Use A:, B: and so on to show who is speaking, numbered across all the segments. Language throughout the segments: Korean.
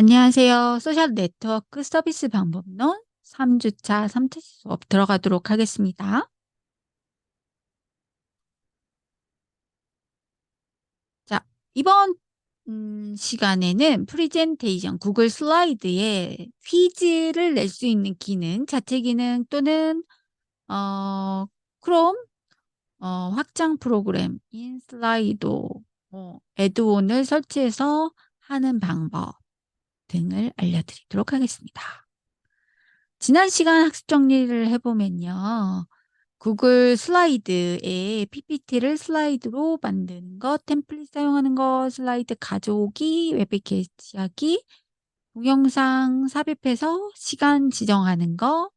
A: 안녕하세요. 소셜 네트워크 서비스 방법론 3주차 3차 수업 들어가도록 하겠습니다. 자, 이번 시간에는 프레젠테이션 구글 슬라이드에 퀴즈를 낼 수 있는 기능, 자체 기능 또는 어 크롬 확장 프로그램인 슬라이도 애드온을 설치해서 하는 방법 등을 알려드리도록 하겠습니다. 지난 시간 학습 정리를 해 보면요. 구글 슬라이드에 PPT를 슬라이드로 만드는 것, 템플릿 사용하는 것, 슬라이드 가져오기, 웹에 게시하기, 동영상 삽입해서 시간 지정하는 거,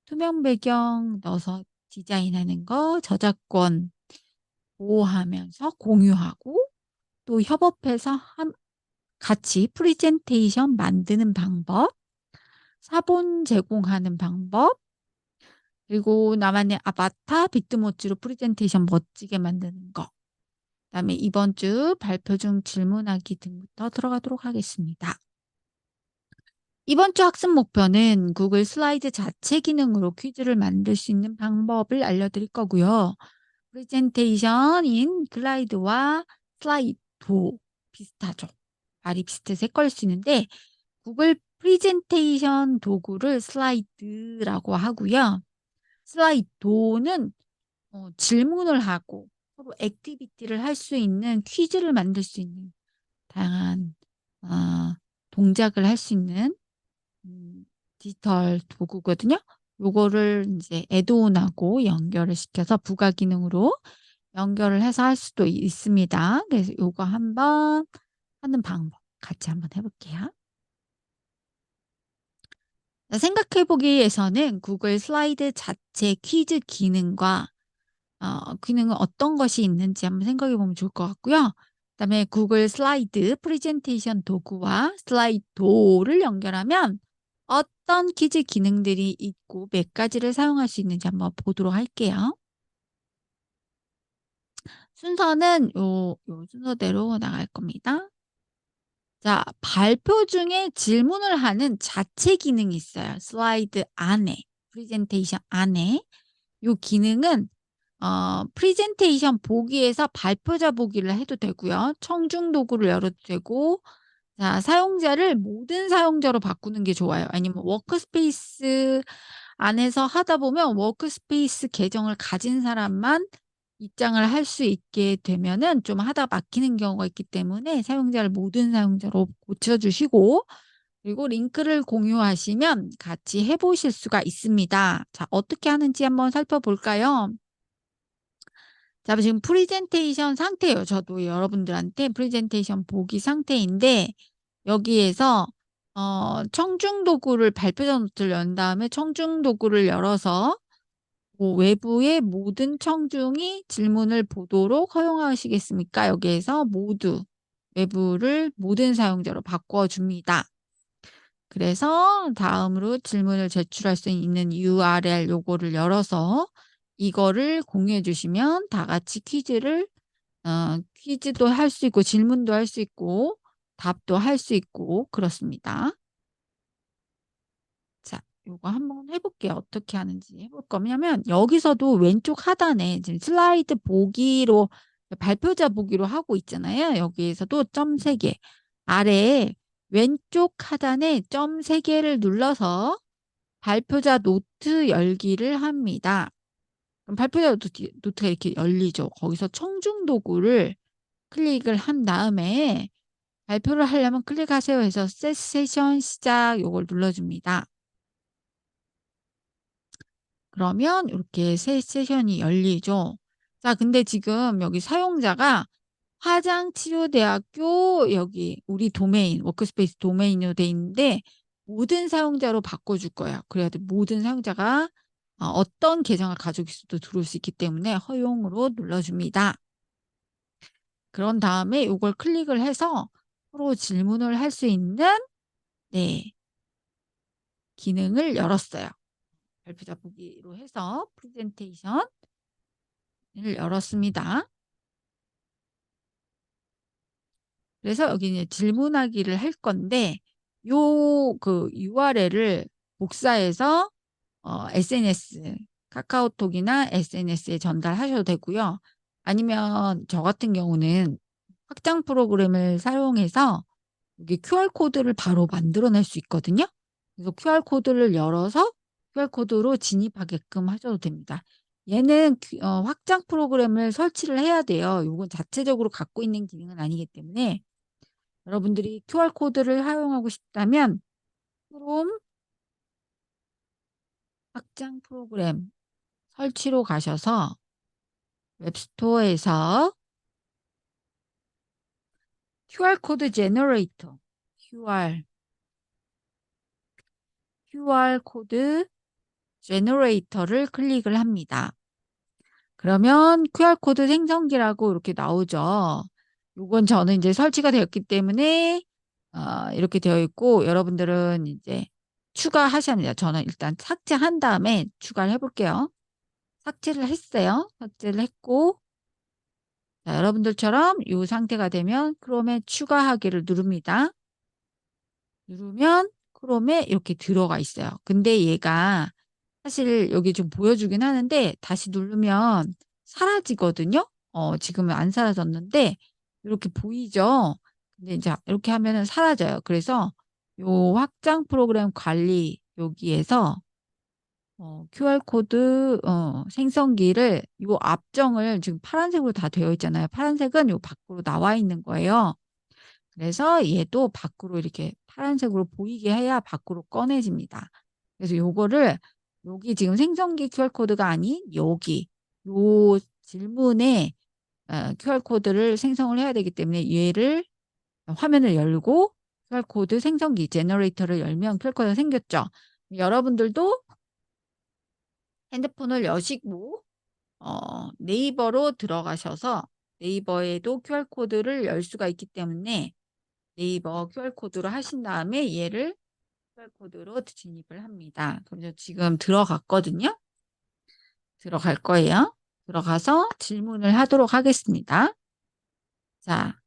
A: 투명 배경 넣어서 디자인하는 거, 저작권 보호하면서 공유하고 또 협업해서 같이 프레젠테이션 만드는 방법, 사본 제공하는 방법, 그리고 나만의 아바타, 비트모치로 프레젠테이션 멋지게 만드는 거. 그다음에 이번 주 발표 중 질문하기 등부터 들어가도록 하겠습니다. 이번 주 학습 목표는 구글 슬라이드 자체 기능으로 퀴즈를 만들 수 있는 방법을 알려드릴 거고요. 프레젠테이션인 글라이드와 슬라이도 비슷하죠. 말이 비슷해서 헷갈릴 수 있는데 구글 프레젠테이션 도구를 슬라이드라고 하고요. 슬라이도는 질문을 하고 서로 액티비티를 할 수 있는 퀴즈를 만들 수 있는 다양한 어 동작을 할 수 있는 디지털 도구거든요. 요거를 인제 애드온하고 연결을 시켜서 부가 기능으로 연결을 해서 할 수도 있습니다. 그래서 요거 한번 하는 방법 같이 한번 해 볼게요. 생각해 보기에서는 구글 슬라이드 자체 퀴즈 기능과 기능은 어떤 것이 있는지 한번 생각해 보면 좋을 것 같고요. 그다음에 구글 슬라이드 프레젠테이션 도구와 슬라이도를 연결하면 어떤 퀴즈 기능들이 있고 몇 가지를 사용할 수 있는지 한번 보도록 할게요. 순서는 요 순서대로 나갈 겁니다. 자, 발표 중에 질문을 하는 자체 기능이 있어요. 슬라이드 안에, 프레젠테이션 안에. 요 기능은 프레젠테이션 보기에서 발표자 보기를 해도 되고요. 청중 도구를 열어도 되고, 자, 사용자를 모든 사용자로 바꾸는 게 좋아요. 아니면 워크스페이스 안에서 하다 보면 워크스페이스 계정을 가진 사람만 입장을 할 수 있게 되면은 좀 하다가 막히는 경우가 있기 때문에 사용자를 모든 사용자로 고쳐 주시고, 그리고 링크를 공유하시면 같이 해 보실 수가 있습니다. 자, 어떻게 하는지 한번 살펴볼까요? 자, 지금 프레젠테이션 상태예요. 저도 여러분들한테 프레젠테이션 보기 상태인데 여기에서 청중 도구를 발표자 노트를 연 다음에 청중 도구를 열어서 외부의 모든 청중이 질문을 보도록 허용하시겠습니까? 여기에서 모두 외부를 모든 사용자로 바꿔 줍니다. 그래서 다음으로 질문을 제출할 수 있는 URL 요거를 열어서 이거를 공유해 주시면 다 같이 퀴즈도 할 수 있고 질문도 할 수 있고 답도 할 수 있고 그렇습니다. 자, 요거 한번 해 볼게요. 어떻게 하는지 해볼 거냐면 여기서도 왼쪽 하단에 지금 슬라이드 보기로 발표자 보기로 하고 있잖아요. 여기에서도 점 3 개, 아래에 왼쪽 하단에 점 3 개를 눌러서 발표자 노트 열기를 합니다. 그럼 발표자 노트가 이렇게 열리죠. 거기서 청중 도구를 클릭을 한 다음에 발표를 하려면 클릭하세요 해서 셋 세션 시작 요걸 눌러 줍니다. 그러면 이렇게 새 세션이 열리죠. 자, 근데 지금 여기 사용자가 화장치료대학교 여기 우리 도메인 워크스페이스 도메인으로 돼 있는데 모든 사용자로 바꿔줄 거예요. 그래야 돼 모든 사용자가 어떤 계정을 가지고 있어도 들어올 수 있기 때문에 허용으로 눌러줍니다. 그런 다음에 요걸 클릭을 해서 서로 질문을 할 수 있는 네 기능을 열었어요. 발표자 보기로 해서 프레젠테이션을 열었습니다. 그래서 여기 이제 질문하기를 할 건데 요 그 URL을 복사해서 SNS, 카카오톡이나 SNS에 전달하셔도 되고요. 아니면 저 같은 경우는 확장 프로그램을 사용해서 여기 QR 코드를 바로 만들어낼 수 있거든요. 그래서 QR 코드를 열어서 QR 코드로 진입하게끔 하셔도 됩니다. 얘는 확장 프로그램을 설치를 해야 돼요. 요건 자체적으로 갖고 있는 기능은 아니기 때문에 여러분들이 QR 코드를 사용하고 싶다면 크롬 확장 프로그램 설치로 가셔서 웹스토어에서 QR 코드 제너레이터, QR 코드 제너레이터를 클릭을 합니다. 그러면 QR 코드 생성기라고 이렇게 나오죠. 요건 저는 이제 설치가 되었기 때문에 이렇게 되어 있고, 여러분들은 이제 추가하셔야 합니다. 저는 일단 삭제한 다음에 추가를 해 볼게요. 삭제를 했어요. 삭제를 했고, 자, 여러분들처럼 이 상태가 되면 크롬에 추가하기를 누릅니다. 누르면 크롬에 이렇게 들어가 있어요. 근데 얘가 사실 여기 좀 보여주긴 하는데 다시 누르면 사라지거든요. 지금은 안 사라졌는데 이렇게 보이죠? 근데 이제 이렇게 하면은 사라져요. 그래서 요 확장 프로그램 관리 여기에서 QR 코드 생성기를 요 앞정을 지금 파란색으로 다 되어 있잖아요. 파란색은 요 밖으로 나와 있는 거예요. 그래서 얘도 밖으로 이렇게 파란색으로 보이게 해야 밖으로 꺼내집니다. 그래서 요거를 여기 지금 생성기 QR 코드가 아닌 여기 요 질문에 QR 코드를 생성을 해야 되기 때문에 얘를 화면을 열고 QR 코드 생성기 제너레이터를 열면 QR 코드가 생겼죠. 여러분들도 핸드폰을 여시고 네이버로 들어가셔서 네이버에도 QR 코드를 열 수가 있기 때문에 네이버 QR 코드로 하신 다음에 얘를 QR 코드로 진입을 합니다. 그럼 저 지금 들어갔거든요. 들어갈 거예요. 들어가서 질문을 하도록 하겠습니다. 자,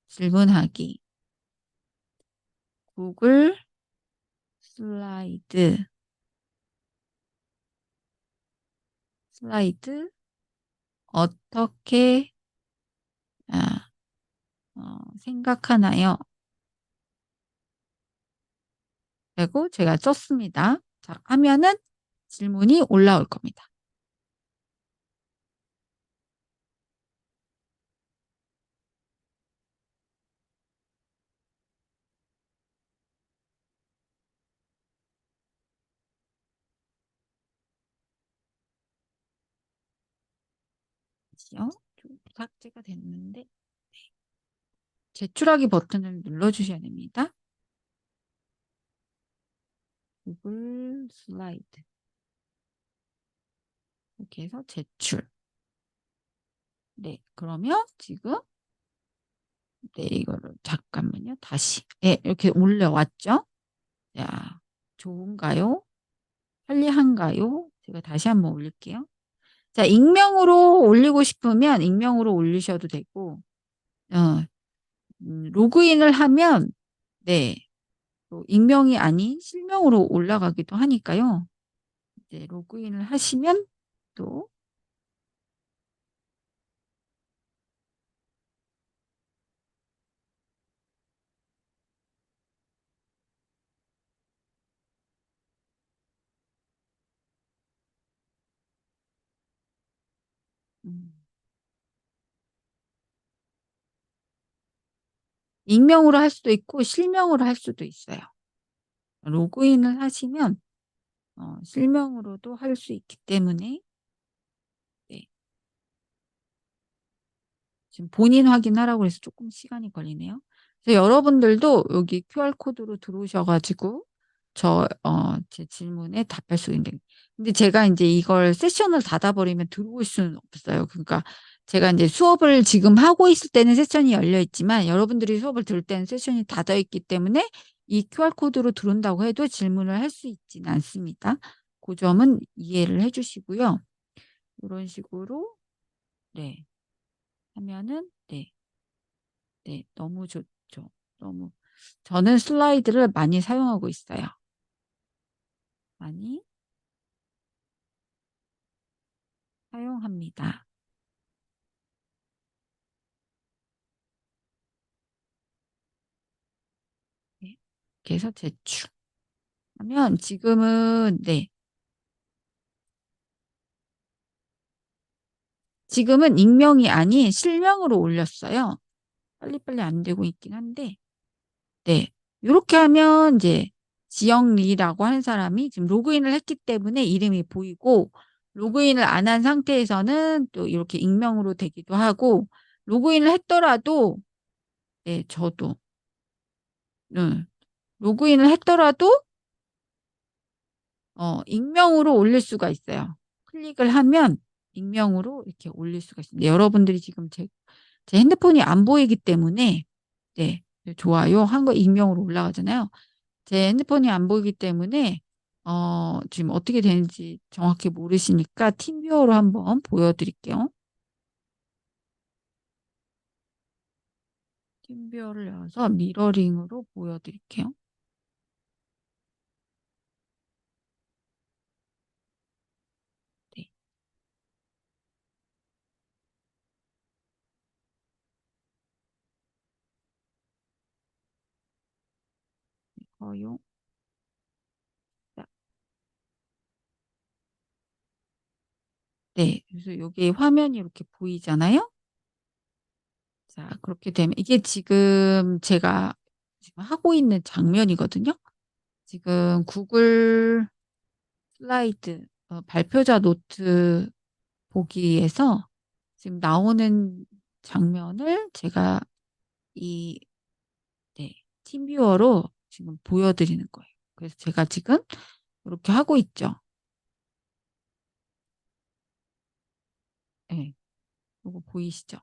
A: 질문하기. 구글 슬라이드 어떻게 생각하나요? 그리고 제가 썼습니다. 자, 하면은 질문이 올라올 겁니다. 좀 삭제가 됐는데 제출하기 버튼을 눌러주셔야 됩니다. 구글 슬라이드 이렇게 해서 제출. 네, 그러면 지금 네, 이거를 잠깐만요. 다시. 네, 이렇게 올려왔죠? 자, 좋은가요? 편리한가요? 제가 다시 한번 올릴게요. 자, 익명으로 올리고 싶으면 익명으로 올리셔도 되고, 로그인을 하면, 네, 또 익명이 아닌 실명으로 올라가기도 하니까요. 이제 로그인을 하시면 또, 음, 익명으로 할 수도 있고, 실명으로 할 수도 있어요. 로그인을 하시면, 실명으로도 할 수 있기 때문에, 네. 지금 본인 확인하라고 해서 조금 시간이 걸리네요. 그래서 여러분들도 여기 QR 코드로 들어오셔 가지고 제 질문에 답할 수 있는, 근데 제가 인제 이걸 세션을 닫아 버리면 들어올 수는 없어요. 그러니까 제가 인제 수업을 지금 하고 있을 때는 세션이 열려 있지만 여러분들이 수업을 들을 때는 세션이 닫아 있기 때문에 이 QR 코드로 들어온다고 해도 질문을 할 수 있지는 않습니다. 고 점은 이해를 해 주시고요. 요런 식으로 네 하면은 네. 네. 너무 좋죠. 너무 저는 슬라이드를 많이 사용하고 있어요. 많이 사용합니다. 네. 이렇게 해서 제출하면 지금은 네. 지금은 익명이 아닌 실명으로 올렸어요. 빨리빨리 안 되고 있긴 한데 네. 요렇게 하면 인제 지영리라고 하는 사람이 지금 로그인을 했기 때문에 이름이 보이고 로그인을 안 한 상태에서는 또 이렇게 익명으로 되기도 하고 로그인을 했더라도 네 저도 로그인을 했더라도 익명으로 올릴 수가 있어요. 클릭을 하면 익명으로 이렇게 올릴 수가 있습니다. 여러분들이 지금 제 핸드폰이 안 보이기 때문에 네 좋아요 한 거 익명으로 올라가잖아요. 제 핸드폰이 안 보이기 때문에 지금 어떻게 되는지 정확히 모르시니까 팀뷰어로 한번 보여 드릴게요. 팀뷰어를 열어서 미러링으로 보여 드릴게요. 네. 허용. 자 네. 그래서 요게 화면이 이렇게 보이잖아요. 자 그렇게 되면 이게 지금 제가 지금 하고 있는 장면이거든요. 지금 구글 슬라이드 발표자 노트 보기에서 지금 나오는 장면을 제가 이 네 팀뷰어로 지금 보여 드리는 거예요. 그래서 제가 지금 요렇게 하고 있죠. 예. 요거 보이시죠?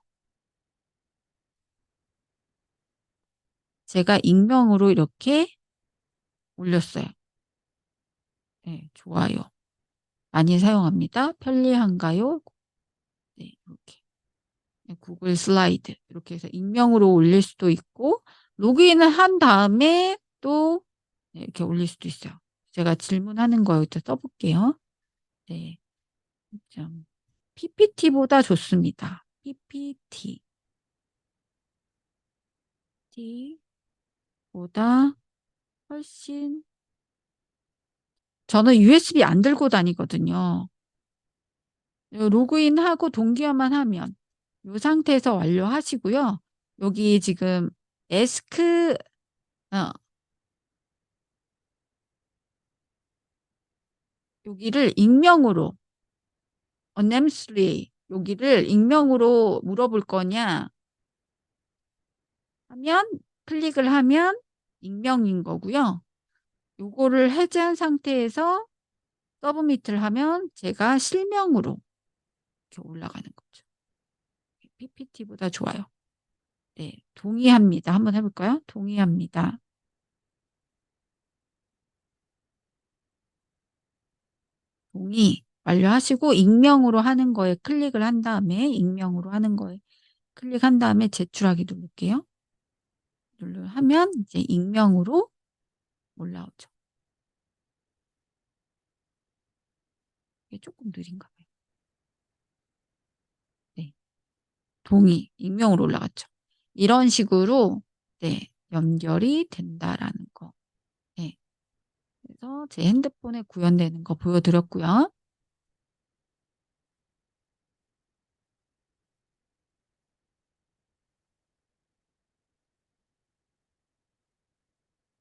A: 제가 익명으로 이렇게 올렸어요. 예. 좋아요. 많이 사용합니다. 편리한가요? 네. 이렇게. 네 구글 슬라이드 이렇게 해서 익명으로 올릴 수도 있고 로그인을 한 다음에 또 네 이렇게 올릴 수도 있어요. 제가 질문하는 거 여기다 써 볼게요. 네. 좀 PPT보다 좋습니다. PPT. 보다 훨씬 저는 USB 안 들고 다니거든요. 로그인하고 동기화만 하면 요 상태에서 완료하시고요. 여기 지금 에스크 어 여기를 익명으로 anonymously 여기를 익명으로 물어볼 거냐 하면 클릭을 하면 익명인 거고요. 요거를 해제한 상태에서 서브미트를 하면 제가 실명으로 이렇게 올라가는 거죠. PPT보다 좋아요. 네. 동의합니다. 한번 해 볼까요? 동의합니다. 동의 완료하시고 익명으로 하는 거에 클릭을 한 다음에 익명으로 하는 거에 클릭한 다음에 제출하기 누를게요. 하면 이제 익명으로 올라오죠. 이게 쪼끔 느린가 봐요. 네. 동의. 익명으로 올라갔죠. 이런 식으로 네 연결이 된다라는 거. 네. 그래서 제 핸드폰에 구현되는 거 보여 드렸고요.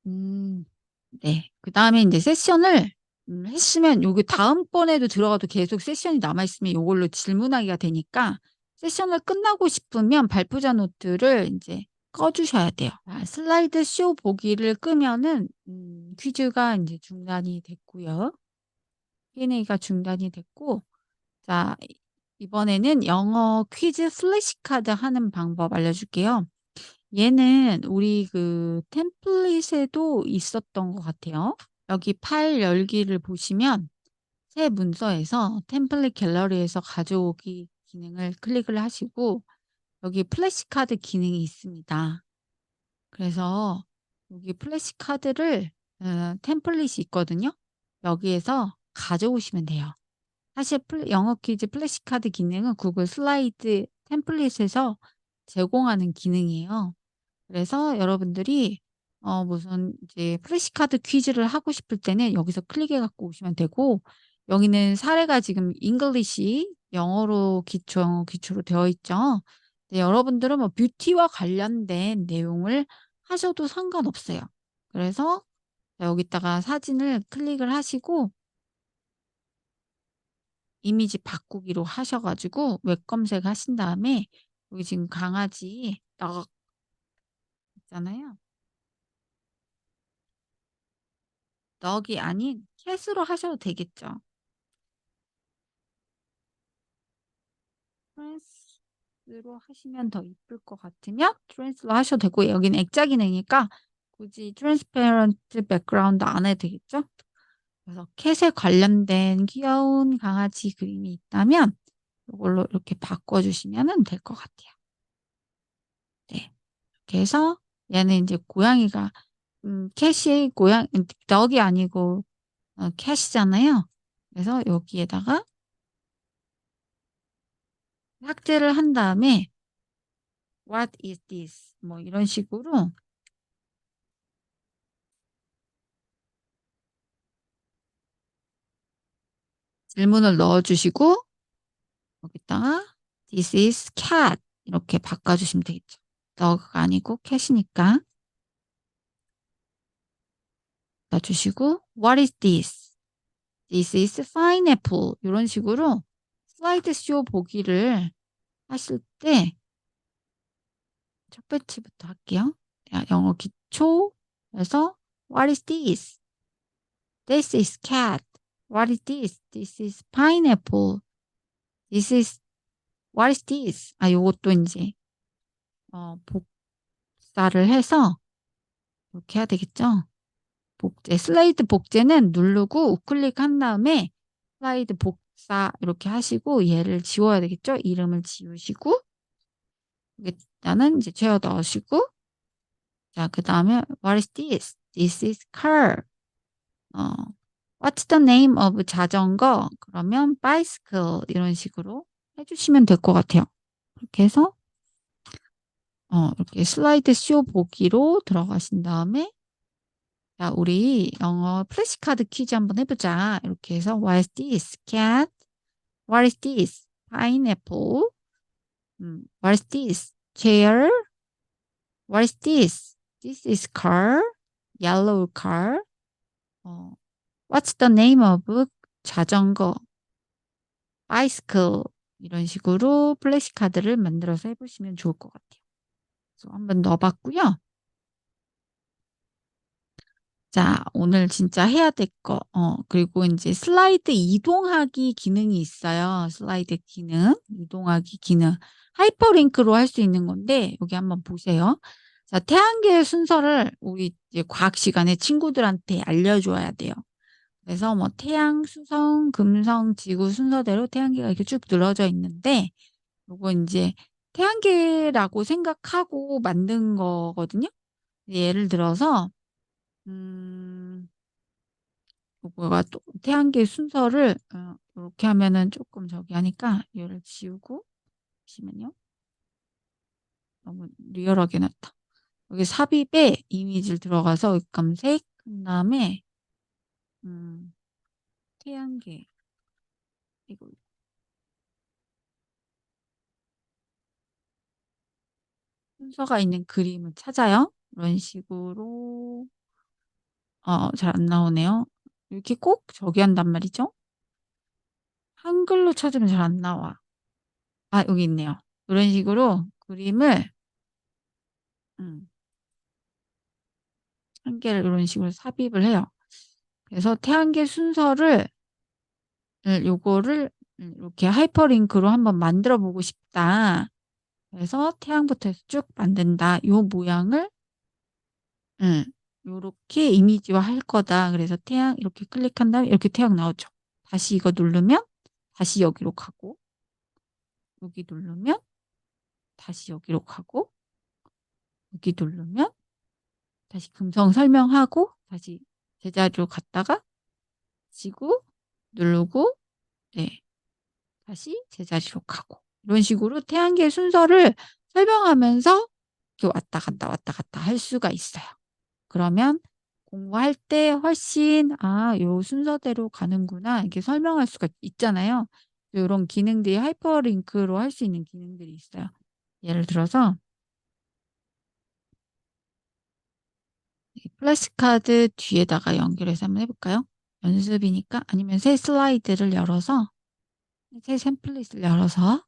A: 음. 네. 그다음에 인제 세션을 했으면 요게 다음번에도 들어가도 계속 세션이 남아 있으면 요걸로 질문하기가 되니까 세션을 끝나고 싶으면 발표자 노트를 인제 꺼 주셔야 돼요. 슬라이드 쇼 보기를 끄면은 퀴즈가 인제 중단이 됐고요. Q&A가 중단이 됐고 자 이번에는 영어 퀴즈 플래시카드 하는 방법 알려줄게요. 얘는 우리 그 템플릿에도 있었던 것 같아요. 여기 파일 열기를 보시면 새 문서에서 템플릿 갤러리에서 가져오기 기능을 클릭을 하시고 여기 플래시카드 기능이 있습니다. 그래서 여기 플래시 카드를 템플릿이 있거든요. 여기에서 가져오시면 돼요. 사실 영어 퀴즈 플래시 카드 기능은 구글 슬라이드 템플릿에서 제공하는 기능이에요. 그래서 여러분들이 무슨 이제 플래시카드 퀴즈를 하고 싶을 때는 여기서 클릭해 갖고 오시면 되고, 여기는 사례가 지금 잉글리시 영어로 기초로 되어 있죠. 네, 여러분들은 뭐 뷰티와 관련된 내용을 하셔도 상관없어요. 그래서 여기다가 사진을 클릭을 하시고 이미지 바꾸기로 하셔 가지고 웹 검색하신 다음에 여기 지금 강아지 떡 있잖아요. 덕이 아닌 캣으로 하셔도 되겠죠. 트랜스로 하시면 더 이쁠 것 같으면 트랜스로 하셔도 되고, 여기는 액자 기능이니까 굳이 트랜스페런트 백그라운드 안 해도 되겠죠. 그래서 캣에 관련된 귀여운 강아지 그림이 있다면 이걸로 이렇게 바꿔 주시면은 될 것 같아요. 네. 이렇게 해서 얘는 인제 고양이가 캣이 덕이 아니고 캣이잖아요. 그래서 여기에다가 삭제를 한 다음에 "What is this?" 뭐 이런 식으로 질문을 넣어 주시고 여기다가 "This is cat." 이렇게 바꿔 주시면 되겠죠. dog가 아니고 cat이니까. 넣어 주시고 "What is this?" "This is pineapple." 요런 식으로 슬라이드 쇼 보기를 하실 때 첫 배치부터 할게요. 영어 기초에서 "What is this?" "This is cat." "What is this?" "This is pineapple." "This is what is this?" 요것도 인제 복사를 해서 이렇게 해야 되겠죠? 슬라이드 복제는 누르고 우클릭한 다음에 슬라이드 복사 이렇게 하시고 얘를 지워야 되겠죠? 이름을 지우시고 여기다는 이제 채워 넣으시고, 자 그다음에 "What is this?" "This is car." 어 "What's the name of 자전거?" 그러면 "bicycle." 이런 식으로 해 주시면 될 것 같아요. 그렇게 해서 이렇게 슬라이드 쇼 보기로 들어가신 다음에 "자 우리 영어 플래시카드 퀴즈 한번 해 보자." 이렇게 해서 "What is this? cat." "What is this? pineapple." "What is this? chair." "What is this? This is car. yellow car." 어 "What's the name of 자전거?" "bicycle." 이런 식으로 플래시카드를 만들어서 해 보시면 좋을 것 같아요. 그래서 한번 넣어 봤고요. 자 오늘 진짜 해야 될 거 그리고 인제 슬라이드 이동하기 기능이 있어요. 슬라이드 기능, 이동하기 기능. 하이퍼링크로 할 수 있는 건데 여기 한번 보세요. 자 태양계의 순서를 우리 이제 과학 시간에 친구들한테 알려 줘야 돼요. 그래서 뭐 태양, 수성, 금성, 지구 순서대로 태양계가 이렇게 쭉 늘어져 있는데 요거 인제 태양계라고 생각하고 만든 거거든요. 예를 들어서 음 요거가 또 태양계 순서를 요렇게 하면은 쪼끔 저기 하니까 얘를 지우고 보시면요. 너무 리얼하게 놨다. 여기 삽입에 이미지를 들어가서 검색한 다음에 음 태양계 이거 순서가 있는 그림을 찾아요. 이런 식으로 잘 안 나오네요. 이렇게 꼭 저기 한단 말이죠. 한글로 찾으면 잘 안 나와. 여기 있네요. 이런 식으로 그림을 음 한 개를 요런 식으로 삽입을 해요. 그래서 태양계 순서를 요거를 이렇게 하이퍼링크로 한번 만들어 보고 싶다. 그래서 태양부터 해서 쭉 만든다. 요 모양을 음 요렇게 이미지화할 거다. 그래서 태양 이렇게 클릭한 다음에 이렇게 태양 나오죠. 다시 이거 누르면 다시 여기로 가고, 여기 누르면 다시 여기로 가고, 여기 누르면 다시 금성 설명하고 다시 제자리로 갔다가 지구 누르고 네. 다시 제자리로 가고 이런 식으로 태양계의 순서를 설명하면서 이렇게 왔다 갔다 할 수가 있어요. 그러면 공부할 때 훨씬 '아 요 순서대로 가는구나.' 이렇게 설명할 수가 있잖아요. 요런 기능들이 하이퍼링크로 할 수 있는 기능들이 있어요. 예를 들어서 이 플래시카드 뒤에다가 연결해서 한번 해 볼까요? 연습이니까 아니면 새 슬라이드를 열어서 새 템플릿을 열어서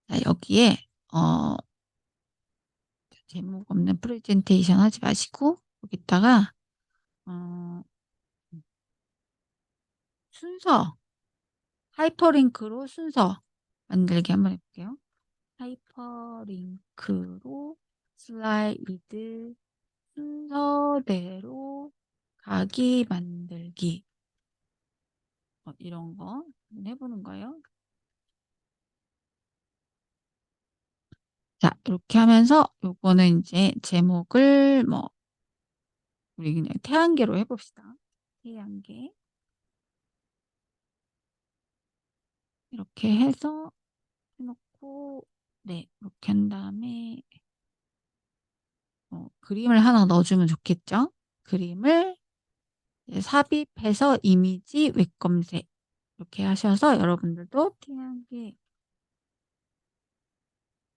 A: 자 여기에 어 제목 없는 프레젠테이션 하지 마시고 여기다가 어 순서 하이퍼링크로 순서 만들기 한번 해 볼게요. 하이퍼링크로 슬라이드 순서대로 가기 만들기 이런 거 한번 해 보는 거예요. 자 이렇게 하면서 요거는 인제 제목을 뭐 우리 그냥 태양계로 해 봅시다. 태양계 이렇게 해서 해 놓고 네 이렇게 한 다음에 그림을 하나 넣어 주면 좋겠죠. 그림을 이제 삽입해서 이미지 웹 검색 이렇게 하셔서 여러분들도 태양계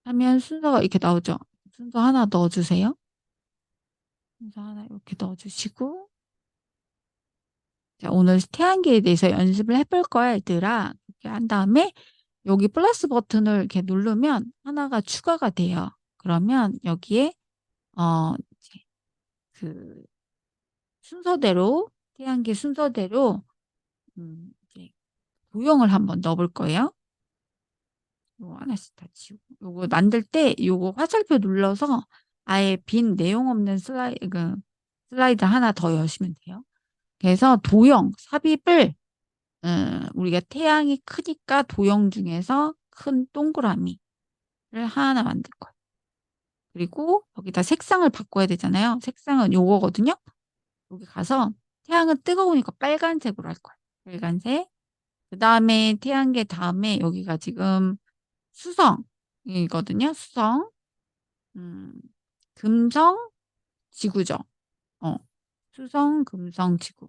A: 하면 순서가 이렇게 나오죠. 순서 하나 넣어 주세요. 순서 하나 이렇게 넣어 주시고 자 오늘 태양계에 대해서 연습을 해볼 거야 얘들아. 이렇게 한 다음에 여기 플러스 버튼을 이렇게 누르면 하나가 추가가 돼요. 그러면 여기에 이제 그 순서대로 태양계 순서대로 이제 도형을 한번 넣어 볼 거예요. 요거 하나씩 다 지우고 요거 만들 때 요거 화살표 눌러서 아예 빈 내용 없는 슬라이드 하나 더 여시면 돼요. 그래서 도형 삽입을 우리가 태양이 크니까 도형 중에서 큰 동그라미를 하나 만들 거예요. 그리고 여기다 색상을 바꿔야 되잖아요. 색상은 요거거든요. 여기 가서 태양은 뜨거우니까 빨간색으로 할 거예요. 빨간색. 그다음에 태양계 다음에 여기가 지금 수성이거든요. 수성. 음 금성, 지구죠. 어. 수성, 금성, 지구.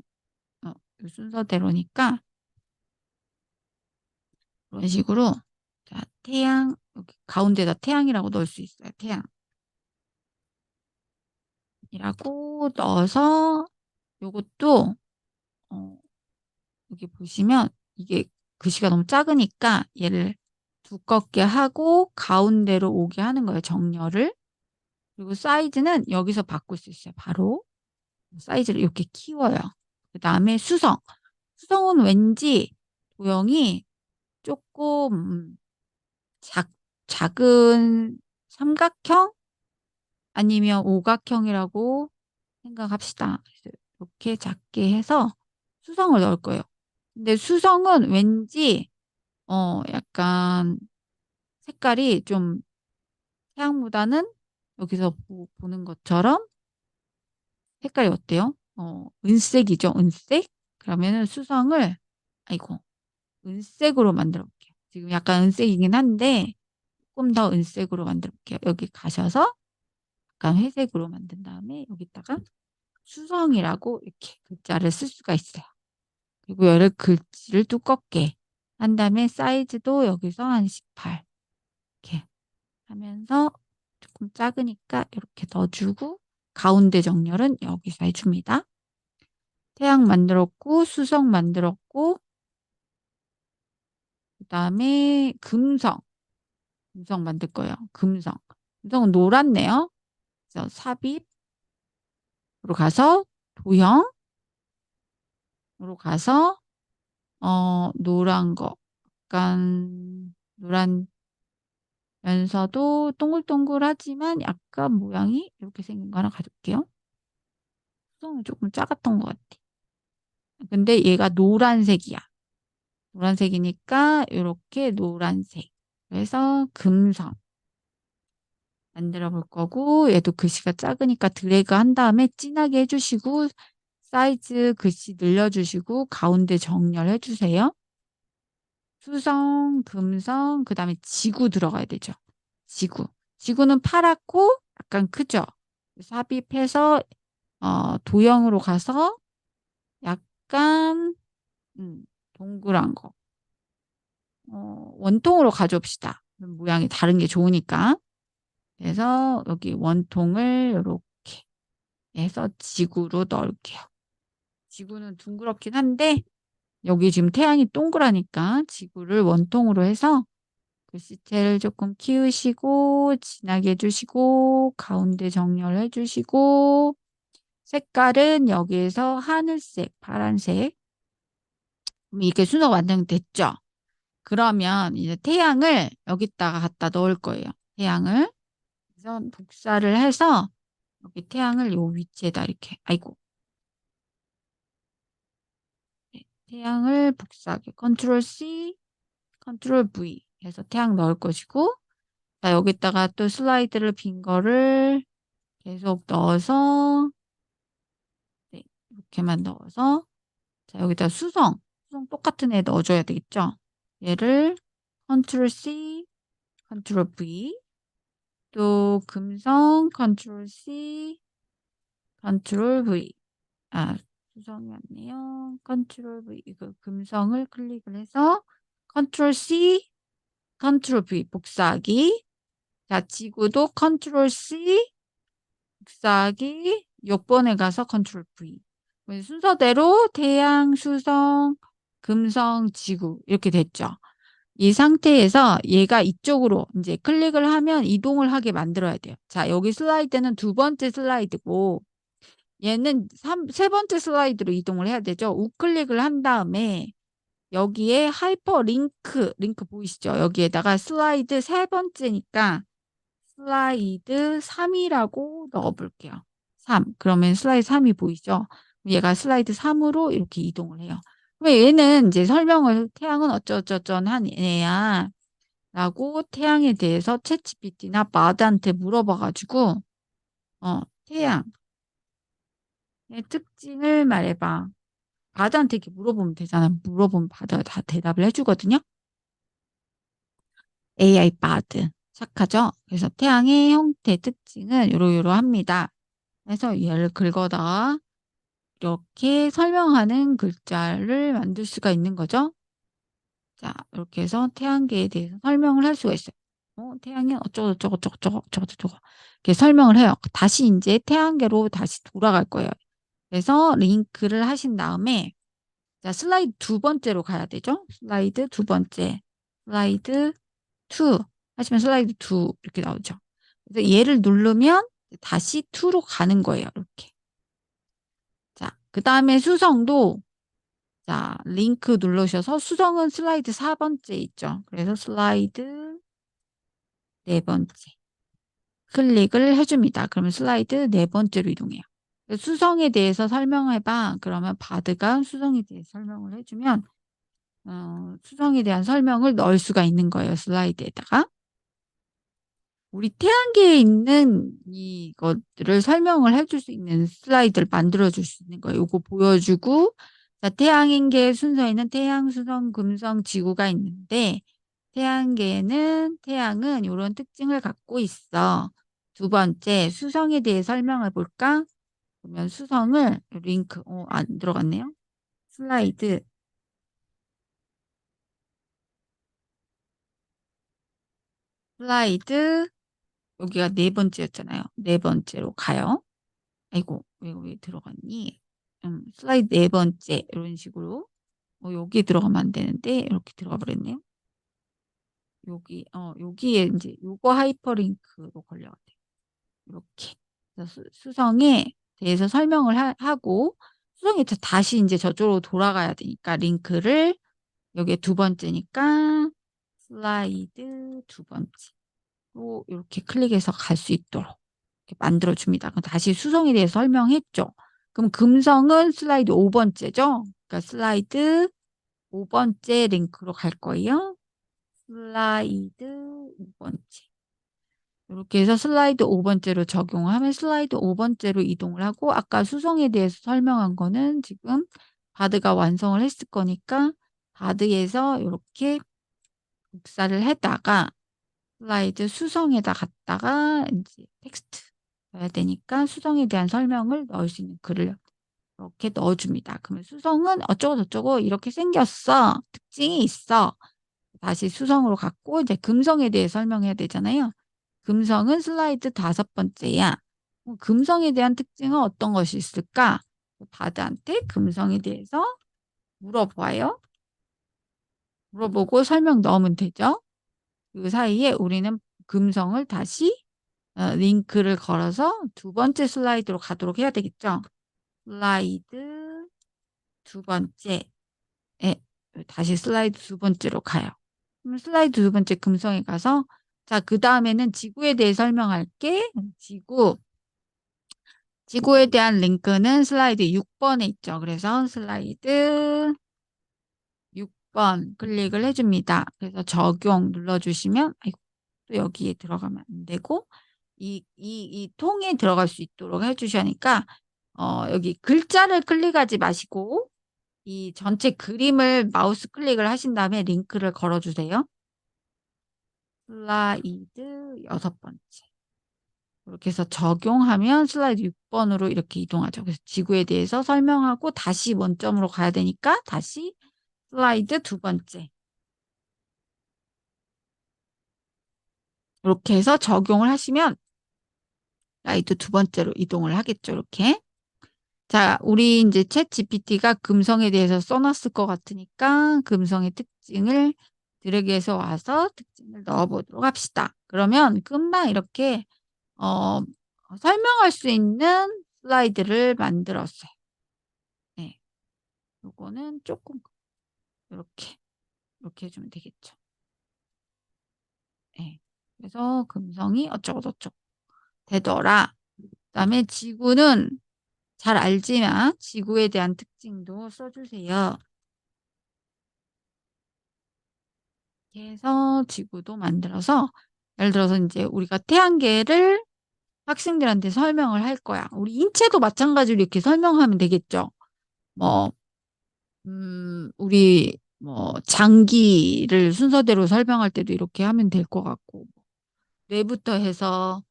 A: 요 순서대로니까 그런 식으로 자 태양 여기 가운데다 태양이라고 넣을 수 있어요. 태양이라고 넣어서 요것도 어 여기 보시면 이게 글씨가 너무 작으니까 얘를 두껍게 하고 가운데로 오게 하는 거예요, 정렬을. 그리고 사이즈는 여기서 바꿀 수 있어요, 바로. 사이즈를 이렇게 키워요. 그다음에 수성. 수성은 왠지 도형이 쪼끔 작 작은 삼각형 아니면 오각형이라고 생각합시다. 그래서 이렇게 작게 해서 수성을 넣을 거예요. 근데 수성은 왠지 약간 색깔이 좀 태양보다는 여기서 보는 것처럼 색깔이 어때요? 은색이죠, 은색? 그러면은 수성을 아이고 은색으로 만들어 볼게요. 지금 약간 은색이긴 한데 쪼끔 더 은색으로 만들어 볼게요. 여기 가셔서 약간 회색으로 만든 다음에 여기다가 수성이라고 이렇게 글자를 쓸 수가 있어요. 그리고 얘를 글씨를 두껍게 한 다음에 사이즈도 여기서 한 18 이렇게 하면서 조금 작으니까 이렇게 넣어 주고 가운데 정렬은 여기서 해 줍니다. 태양 만들었고 수성 만들었고 그다음에 금성 만들 거예요. 금성. 금성은 노랗네요. 그래서 삽입으로 가서 도형으로 가서 노란 거 약간 노란면서도 동글동글하지만 약간 모양이 이렇게 생긴 거 하나 가져올게요. 수성은 조금 작았던 것 같아. 근데 얘가 노란색이야. 노란색이니까 요렇게 노란색. 그래서 금성. 만들어 볼 거고 얘도 글씨가 작으니까 드래그 한 다음에 진하게 해 주시고 사이즈 글씨 늘려 주시고 가운데 정렬해 주세요. 수성, 금성, 그다음에 지구 들어가야 되죠. 지구. 지구는 파랗고 약간 크죠. 삽입해서 도형으로 가서 약간 동그란 거. 원통으로 가져옵시다. 모양이 다른 게 좋으니까. 그래서 여기 원통을 요렇게 해서 지구로 넣을게요. 지구는 둥그렇긴 한데 여기 지금 태양이 동그라니까 지구를 원통으로 해서 글씨체를 조금 키우시고 진하게 해 주시고 가운데 정렬해 주시고 색깔은 여기에서 하늘색, 파란색. 이게 순서가 완성됐죠? 그러면 이제 태양을 여기다가 갖다 넣을 거예요. 태양을. 그래서 복사를 해서 여기 태양을 요 위치에다 이렇게 아이고. 네, 태양을 복사하게 컨트롤 C, 컨트롤 V 해서 태양 넣을 것이고 자, 여기다가 또 슬라이드를 빈 거를 계속 넣어서 네, 이렇게만 넣어서 자, 여기다 수성 똑같은 애 넣어줘야 되겠죠? 얘를 컨트롤 C, 컨트롤 V 또 금성 컨트롤 C, 컨트롤 V 수성이 왔네요. 컨트롤 V 이거 금성을 클릭을 해서 컨트롤 C, 컨트롤 V 복사하기 자, 지구도 컨트롤 C 복사하기 6번에 가서 컨트롤 V 순서대로 태양, 수성, 금성, 지구 이렇게 됐죠. 이 상태에서 얘가 이쪽으로 이제 클릭을 하면 이동을 하게 만들어야 돼요. 자, 여기 슬라이드는 두 번째 슬라이드고 얘는 세 번째 슬라이드로 이동을 해야 되죠. 우클릭을 한 다음에 여기에 하이퍼 링크 보이시죠? 여기에다가 슬라이드 세 번째니까 슬라이드 3이라고 넣어볼게요. 3. 그러면 슬라이드 3이 보이죠? 얘가 슬라이드 3으로 이렇게 이동을 해요. 왜 얘는 이제 설명을 태양은 어쩌저쩌한 애야 라고 태양에 대해서 챗GPT나 바드한테 물어봐가지고 태양의 특징을 말해봐. 바드한테 이렇게 물어보면 되잖아. 물어보면 바드가 다 대답을 해주거든요. AI 바드. 착하죠? 그래서 태양의 형태 특징은 요러요러합니다. 그래서 얘를 긁어다가 이렇게 설명하는 글자를 만들 수가 있는 거죠. 자, 이렇게 해서 태양계에 대해서 설명을 할 수가 있어요. 태양이 어쩌고저쩌고 이렇게 설명을 해요. 다시 이제 태양계로 다시 돌아갈 거예요. 그래서 링크를 하신 다음에 자, 슬라이드 두 번째로 가야 되죠. 슬라이드 두 번째. 슬라이드 2 하시면 슬라이드 2 이렇게 나오죠. 그래서 얘를 누르면 다시 2로 가는 거예요. 이렇게. 자, 그 다음에 수성도 자, 링크 누르셔서 수성은 슬라이드 4번째 있죠. 그래서 슬라이드 4번째 클릭을 해줍니다. 그러면 슬라이드 4번째로 이동해요. 수성에 대해서 설명해봐. 그러면 바드가 수성에 대해서 설명을 해주면 수성에 대한 설명을 넣을 수가 있는 거예요. 슬라이드에다가. 우리 태양계에 있는 이것들을 설명을 해줄 수 있는 슬라이드를 만들어줄 수 있는 거예요. 이거 보여주고 자, 태양인계 순서에는 태양, 수성, 금성, 지구가 있는데 태양계에는 태양은 이런 특징을 갖고 있어. 두 번째 수성에 대해 설명해 볼까? 그러면 수성을 링크 안 들어갔네요. 슬라이드 여기가 네 번째였잖아요. 네 번째로 가요. 아이고 왜 들어갔니? 슬라이드 네 번째 이런 식으로 여기 들어가면 안 되는데 이렇게 들어가 버렸네요. 여기에 이제 요거 하이퍼링크로 걸려야 돼요. 이렇게 그래서 수성에 대해서 설명을 하고 수성이 다시 이제 저쪽으로 돌아가야 되니까 링크를 여기에 두 번째니까 슬라이드 두 번째로 이렇게 클릭해서 갈 수 있도록 이렇게 만들어 줍니다. 그럼 다시 수성에 대해서 설명했죠. 그럼 금성은 슬라이드 5번째죠. 그러니까 슬라이드 5번째 링크로 갈 거예요. 슬라이드 5번째. 이렇게 해서 슬라이드 5번째로 적용하면 슬라이드 5번째로 이동을 하고 아까 수성에 대해서 설명한 거는 지금 바드가 완성을 했을 거니까 바드에서 이렇게 복사를 했다가 슬라이드 수성에다 갖다가 이제 텍스트 넣어야 되니까 수성에 대한 설명을 넣을 수 있는 글을 이렇게 넣어줍니다. 그러면 수성은 어쩌고 저쩌고 이렇게 생겼어. 특징이 있어. 다시 수성으로 갖고 이제 금성에 대해 설명해야 되잖아요. 금성은 슬라이드 5번째야. 금성에 대한 특징은 어떤 것이 있을까? 바드한테 금성에 대해서 물어봐요. 물어보고 설명 넣으면 되죠. 그 사이에 우리는 금성을 다시 링크를 걸어서 2번째 슬라이드로 가도록 해야 되겠죠. 슬라이드 2번째. 다시 슬라이드 2번째로 가요. 그럼 슬라이드 2번째 금성에 가서 자, 그 다음에는 지구에 대해 설명할게. 지구에 대한 링크는 슬라이드 6번에 있죠. 그래서 슬라이드 6번 클릭을 해줍니다. 그래서 적용 눌러주시면, 아이고, 또 여기에 들어가면 안 되고, 이 통에 들어갈 수 있도록 해주시니까, 여기 글자를 클릭하지 마시고, 이 전체 그림을 마우스 클릭을 하신 다음에 링크를 걸어주세요. 슬라이드 6번째. 이렇게 해서 적용하면 슬라이드 6번으로 이렇게 이동하죠. 그래서 지구에 대해서 설명하고 다시 원점으로 가야 되니까 다시 슬라이드 2번째. 이렇게 해서 적용을 하시면 슬라이드 2번째로 이동을 하겠죠. 이렇게. 자, 우리 이제 챗 GPT가 금성에 대해서 써놨을 것 같으니까 금성의 특징을 드래그해서 와서 특징을 넣어보도록 합시다. 그러면 금방 이렇게 설명할 수 있는 슬라이드를 만들었어요. 네. 요거는 조금 이렇게 해주면 되겠죠. 네. 그래서 금성이 어쩌고저쩌고 되더라. 그다음에 지구는 잘 알지만 지구에 대한 특징도 써주세요. 이렇게 해서 지구도 만들어서 예를 들어서 이제 우리가 태양계를 학생들한테 설명을 할 거야. 우리 인체도 마찬가지로 이렇게 설명하면 되겠죠. 뭐 우리 뭐 장기를 순서대로 설명할 때도 이렇게 하면 될 것 같고 뇌부터 해서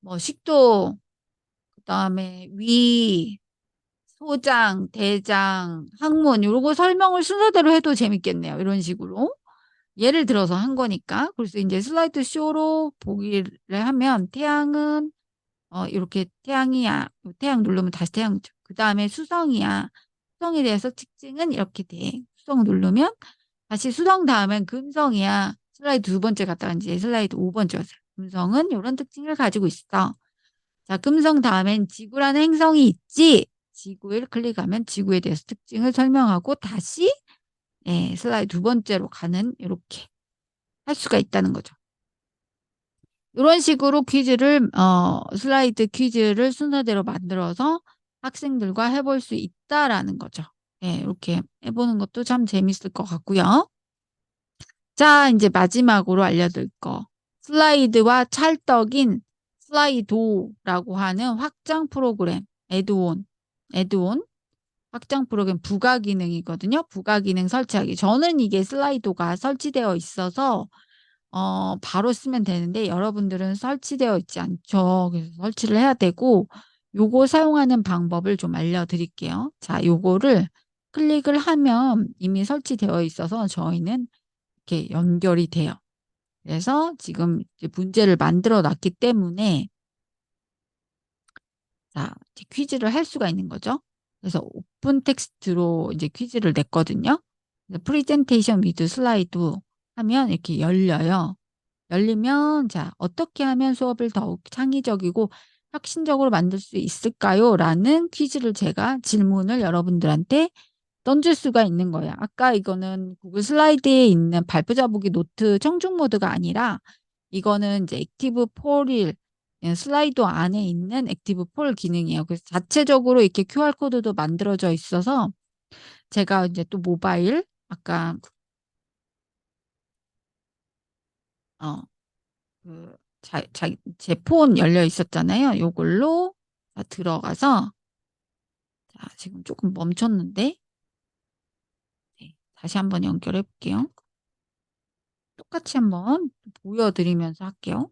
A: 뭐 식도 그다음에 위 소장 대장 항문 요거 설명을 순서대로 해도 재밌겠네요. 이런 식으로 예를 들어서 한 거니까. 그래서 이제 슬라이드 쇼로 보기를 하면 태양은 이렇게 태양이야. 태양 누르면 다시 태양이죠. 그다음에 수성이야. 수성에 대해서 특징은 이렇게 돼. 수성 누르면 다시 수성 다음엔 금성이야. 슬라이드 2번째 갔다가 이제 슬라이드 5번째 왔어요. 금성은 이런 특징을 가지고 있어. 자, 금성 다음엔 지구라는 행성이 있지. 지구를 클릭하면 지구에 대해서 특징을 설명하고 다시 슬라이드 2번째로 가는 이렇게 할 수가 있다는 거죠. 이런 식으로 슬라이드 퀴즈를 순서대로 만들어서 학생들과 해볼 수 있다라는 거죠. 이렇게 해보는 것도 참 재밌을 것 같고요. 자, 이제 마지막으로 알려드릴 거. 슬라이드와 찰떡인 슬라이도라고 하는 확장 프로그램, 애드온 확장 프로그램 부가 기능이거든요. 부가 기능 설치하기. 저는 이게 슬라이도가 설치되어 있어서 바로 쓰면 되는데 여러분들은 설치되어 있지 않죠. 그래서 설치를 해야 되고 요거 사용하는 방법을 좀 알려드릴게요. 자, 요거를 클릭을 하면 이미 설치되어 있어서 저희는 이렇게 연결이 돼요. 그래서 지금 이제 문제를 만들어 놨기 때문에 자, 이제 퀴즈를 할 수가 있는 거죠. 그래서 오픈 텍스트로 이제 퀴즈를 냈거든요. 프리젠테이션 위드 슬라이드 하면 이렇게 열려요. 열리면 자, 어떻게 하면 수업을 더욱 창의적이고 혁신적으로 만들 수 있을까요? 라는 퀴즈를 제가 질문을 여러분들한테 던질 수가 있는 거예요. 아까 이거는 구글 슬라이드에 있는 발표 자보기 노트 청중 모드가 아니라 이거는 이제 액티브 폴일 슬라이드 안에 있는 액티브 폴 기능이에요. 그래서 자체적으로 이렇게 QR코드도 만들어져 있어서 제가 이제 또 모바일 아까 제 폰 열려 있었잖아요. 요걸로 자 들어가서 자 지금 조금 멈췄는데 네 다시 한번 연결해 볼게요. 똑같이 한번 보여 드리면서 할게요.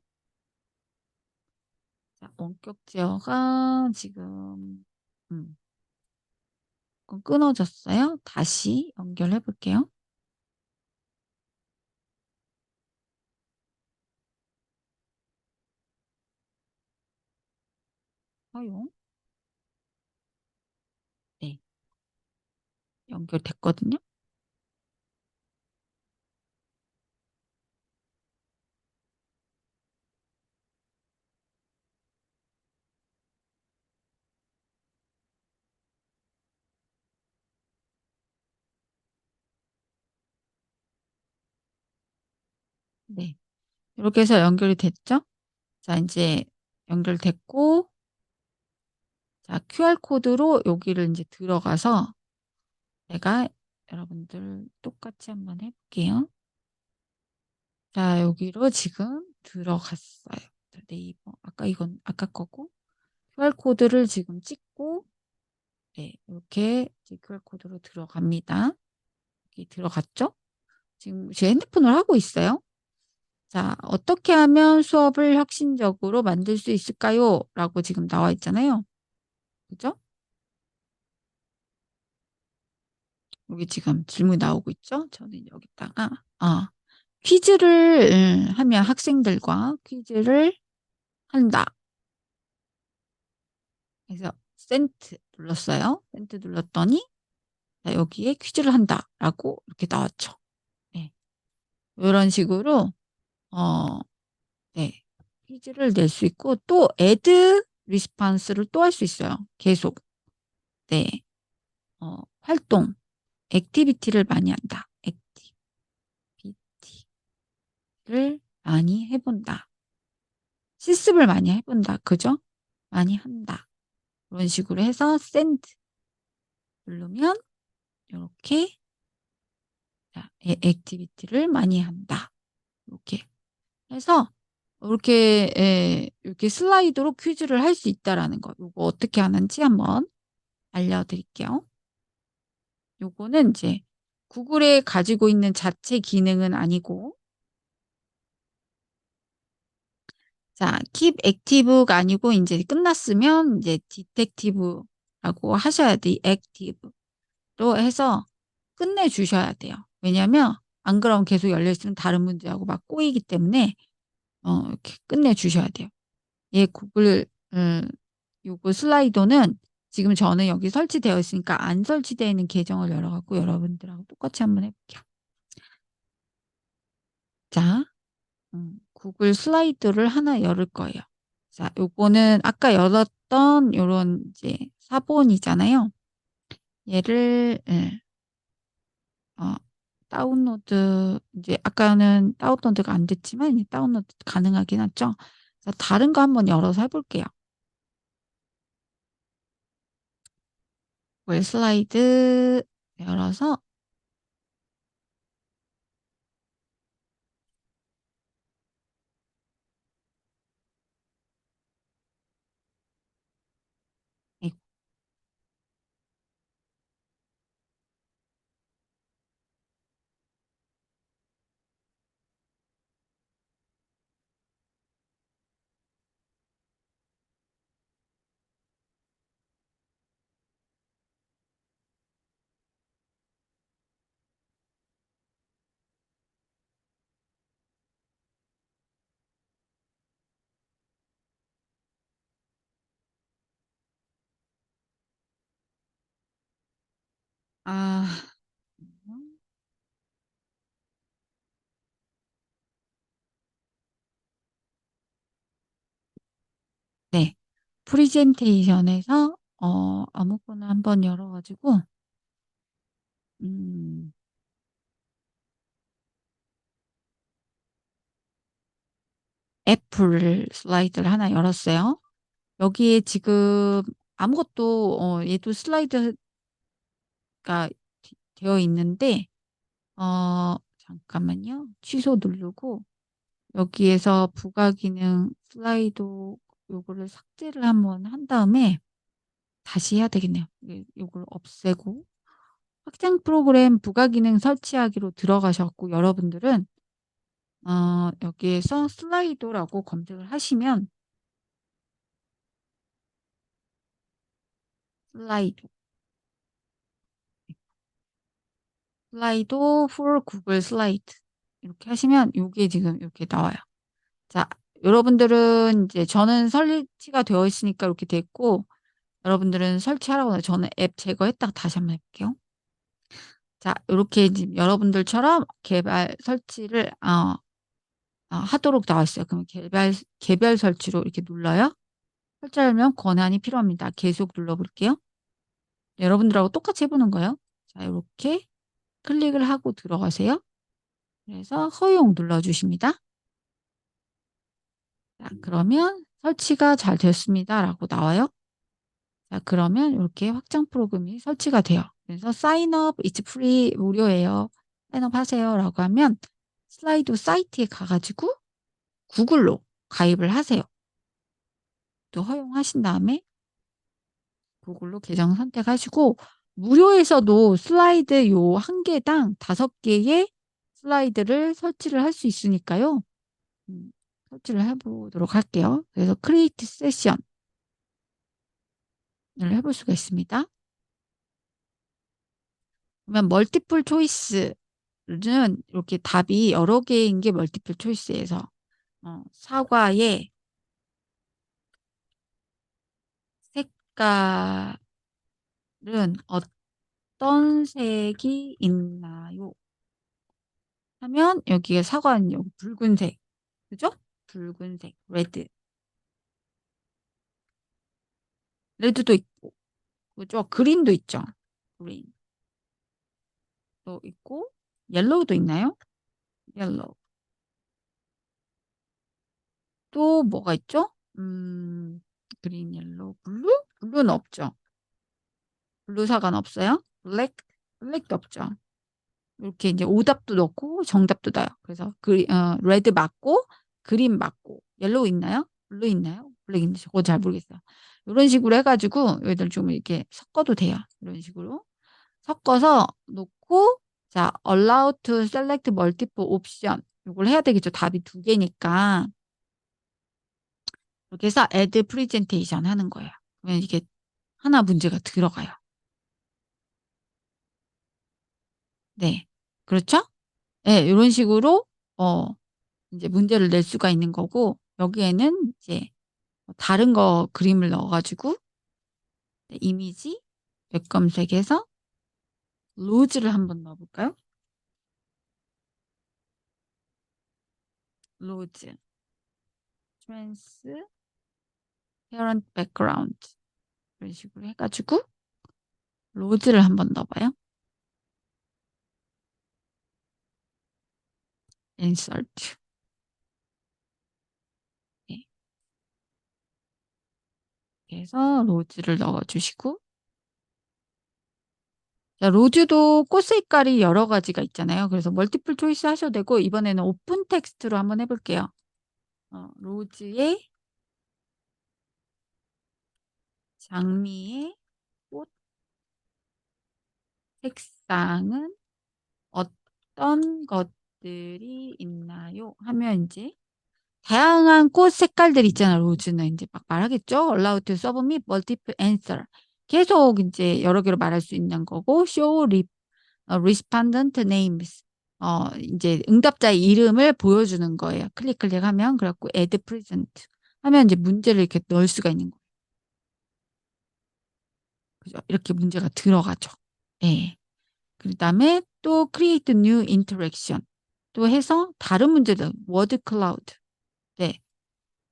A: 자 원격 제어가 지금 음 조금 끊어졌어요. 다시 연결해 볼게요. 허용. 네. 연결됐거든요. 네. 이렇게 해서 연결이 됐죠? 자 인제 연결됐고 자 QR 코드로 여기를 인제 들어가서 제가 여러분들 똑같이 한번 해 볼게요. 자 여기로 지금 들어갔어요. 자 네이버 아까 이건 아까 거고 QR 코드를 지금 찍고 네 요렇게 이제 QR 코드로 들어갑니다. 여기 들어갔죠? 지금 제 핸드폰으로 하고 있어요. 자 "어떻게 하면 수업을 혁신적으로 만들 수 있을까요?"라고 지금 나와 있잖아요. 그죠? 여기 지금 질문이 나오고 있죠. 저는 여기다가 퀴즈를 하면 학생들과 퀴즈를 한다. 그래서 센트 눌렀어요. 센트 눌렀더니 자 여기에 "퀴즈를 한다."라고 이렇게 나왔죠. 네. 요런 식으로 어 네 퀴즈를 낼 수 있고 또 add response를 또 할 수 있어요 계속. 네. 활동 액티비티를 많이 한다. 액티비티를 많이 해 본다. 실습을 많이 해 본다. 그죠? 많이 한다. 그런 식으로 해서 send 누르면 요렇게 자 액티비티를 많이 한다. 요렇게 해서 요렇게 이렇게 슬라이드로 퀴즈를 할 수 있다라는 거. 요거 어떻게 하는지 한번 알려 드릴게요. 요거는 인제 구글에 가지고 있는 자체 기능은 아니고 자 keep active가 아니고 인제 끝났으면 인제 detective라고 하셔야 돼 active로 해서 끝내 주셔야 돼요. 왜냐하면 안 그러면 계속 열려 있으면 다른 문제하고 막 꼬이기 때문에 이렇게 끝내 주셔야 돼요. 예 구글 요거 슬라이더는 지금 저는 여기 설치되어 있으니까 안 설치되어 있는 계정을 열어 갖고 여러분들하고 똑같이 한번 해 볼게요. 자 구글 슬라이드를 하나 열을 거예요. 자 요거는 아까 열었던 요런 이제 사본이잖아요. 얘를 다운로드 인제 아까는 다운로드가 안 됐지만 이제 다운로드 가능하긴 하죠. 그래서 다른 거 한번 열어서 해 볼게요. 구글 슬라이드 열어서 이 아 네. 프레젠테이션에서 아무거나 한번 열어 가지고 음 애플 슬라이드를 하나 열었어요. 여기에 지금 아무것도 얘도 슬라이드가 되어 있는데 잠깐만요. 취소 누르고 여기에서 부가 기능 슬라이도 요거를 삭제를 한번 한 다음에 다시 해야 되겠네요. 요걸 없애고 확장 프로그램 부가 기능 설치하기로 들어가셨고 여러분들은 여기에서 슬라이도라고 검색을 하시면 슬라이도, 슬라이도 for 구글 슬라이드 이렇게 하시면 요게 지금 이렇게 나와요. 자, 여러분들은 이제 저는 설치가 되어 있으니까 이렇게 돼 있고 여러분들은 설치하라고 해요. 저는 앱 제거했다가 다시 한번 해 볼게요. 자, 요렇게 지금 여러분들처럼 개발 설치를 하도록 나와 있어요. 그럼 개별 설치로 이렇게 눌러요. 설치하려면 권한이 필요합니다. 계속 눌러 볼게요. 여러분들하고 똑같이 해 보는 거예요. 자, 요렇게 클릭을 하고 들어가세요. 그래서 허용 눌러 주십니다. 자, 그러면 "설치가 잘 됐습니다."라고 나와요. 자, 그러면 요렇게 확장 프로그램이 설치가 돼요. 그래서 "Sign up. It's free." 무료예요. "사인업 하세요."라고 하면 슬라이도 사이트에 가 가지고 구글로 가입을 하세요. 또 허용하신 다음에 구글로 계정 선택하시고 무료에서도 슬라이드 요 한 개당 5개의 슬라이드를 설치를 할 수 있으니까요. 설치를 해 보도록 할게요. 그래서 크리에이트 세션을 해볼 수가 있습니다. 그러면 멀티플 초이스는 이렇게 답이 여러 개인 게 멀티플 초이스에서 사과의 색깔은 어떤 색이 있나요? 하면 여기에 사과는 여기 붉은색. 그죠? 붉은색 레드. 레드도 있고 그죠? 그린도 있죠. 그린도 있고 옐로우도 있나요? 옐로우. 또 뭐가 있죠? 그린, 옐로우, 블루? 블루는 없죠. 블루 사과는 없어요. 블랙? 블랙도 없죠. 이렇게 이제 오답도 넣고 정답도 나요. 그래서 레드 맞고 그린 맞고 옐로우 있나요? 블루 있나요? 블랙 있는지 그거 잘 모르겠어요. 요런 식으로 해 가지고 얘들 좀 이렇게 섞어도 돼요. 이런 식으로. 섞어서 놓고 자 allow to select multiple option 요걸 해야 되겠죠. 답이 2개니까. 이렇게 해서 add presentation 하는 거예요. 그러면 이게 하나 문제가 들어가요. 네. 그렇죠? 예. 요런 식으로 인제 문제를 낼 수가 있는 거고 여기에는 이제 다른 거 그림을 넣어 가지고 네 이미지 백검색해서 로즈를 한번 넣어 볼까요? 로즈 transparent background 이런 식으로 해 가지고 로즈를 한번 넣어 봐요. insert 네. 그래서 로즈를 넣어 주시고 자 로즈도 꽃 색깔이 여러 가지가 있잖아요. 그래서 멀티플 초이스 하셔도 되고 이번에는 오픈 텍스트로 한번 해 볼게요. 로즈의 장미의 꽃 색상은 어떤 것들이 있나요? 하면 인제 다양한 꽃 색깔들이 있잖아요. 로즈는 인제 막 말하겠죠. allow to submit multiple answer 계속 인제 여러 개로 말할 수 있는 거고 show respondent names 인제 응답자의 이름을 보여주는 거예요. 클릭하면. 그래 갖고 add present 하면 인제 문제를 이렇게 넣을 수가 있는 거예요. 그죠? 이렇게 문제가 들어가죠. 예. 그다음에 또 create new interaction 또 해서 다른 문제들 word cloud 네.